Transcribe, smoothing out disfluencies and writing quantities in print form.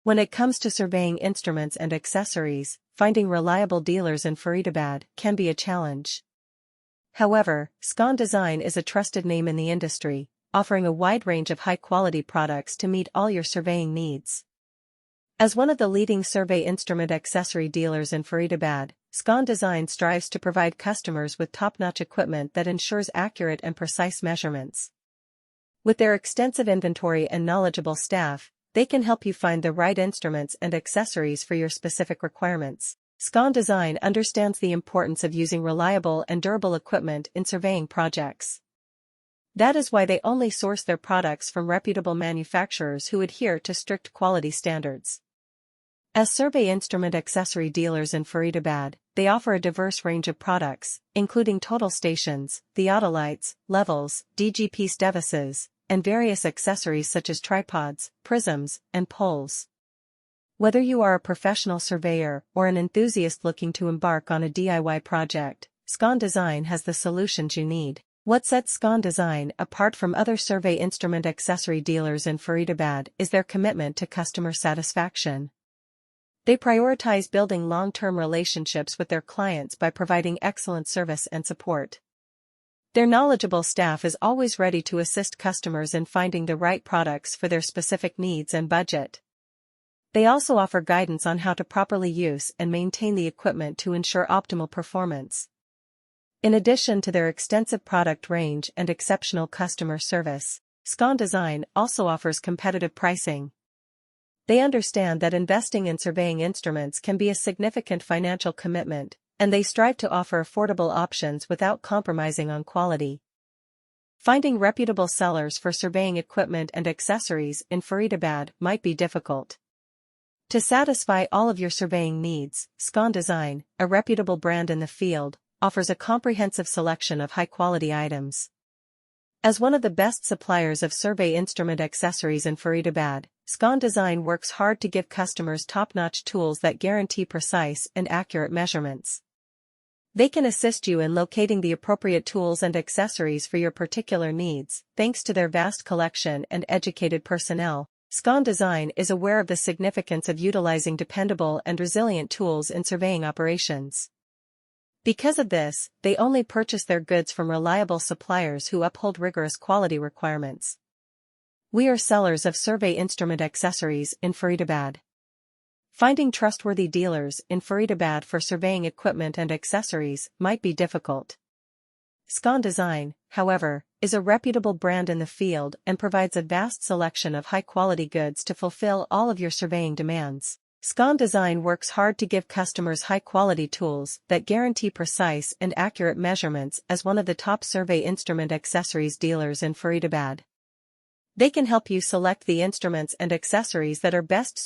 When it comes to surveying instruments and accessories, finding reliable dealers in Faridabad can be a challenge. However, Scon Design is a trusted name in the industry, offering a wide range of high-quality products to meet all your surveying needs. As one of the leading survey instrument accessory dealers in Faridabad, Scon Design strives to provide customers with top-notch equipment that ensures accurate and precise measurements. With their extensive inventory and knowledgeable staff, they can help you find the right instruments and accessories for your specific requirements. Scon Design understands the importance of using reliable and durable equipment in surveying projects. That is why they only source their products from reputable manufacturers who adhere to strict quality standards. As survey instrument accessory dealers in Faridabad, they offer a diverse range of products, including total stations, theodolites, levels, DGPSdevices, and various accessories such as tripods, prisms, and poles. Whether you are a professional surveyor or an enthusiast looking to embark on a DIY project, Scon Design has the solutions you need. What sets Scon Design apart from other survey instrument accessory dealers in Faridabad is their commitment to customer satisfaction. They prioritize building long-term relationships with their clients by providing excellent service and support. Their knowledgeable staff is always ready to assist customers in finding the right products for their specific needs and budget. They also offer guidance on how to properly use and maintain the equipment to ensure optimal performance. In addition to their extensive product range and exceptional customer service, Scon Design also offers competitive pricing. They understand that investing in surveying instruments can be a significant financial commitment, and they strive to offer affordable options without compromising on quality. Finding reputable sellers for surveying equipment and accessories in Faridabad might be difficult. To satisfy all of your surveying needs, Scon Design, a reputable brand in the field, offers a comprehensive selection of high-quality items. As one of the best suppliers of survey instrument accessories in Faridabad, Scon Design works hard to give customers top-notch tools that guarantee precise and accurate measurements. They can assist you in locating the appropriate tools and accessories for your particular needs. Thanks to their vast collection and educated personnel, Scon Design is aware of the significance of utilizing dependable and resilient tools in surveying operations. Because of this, they only purchase their goods from reliable suppliers who uphold rigorous quality requirements. We are sellers of survey instrument accessories in Faridabad. Finding trustworthy dealers in Faridabad for surveying equipment and accessories might be difficult. Scon Design, however, is a reputable brand in the field and provides a vast selection of high-quality goods to fulfill all of your surveying demands. Scon Design works hard to give customers high-quality tools that guarantee precise and accurate measurements. As one of the top survey instrument accessories dealers in Faridabad, they can help you select the instruments and accessories that are best suited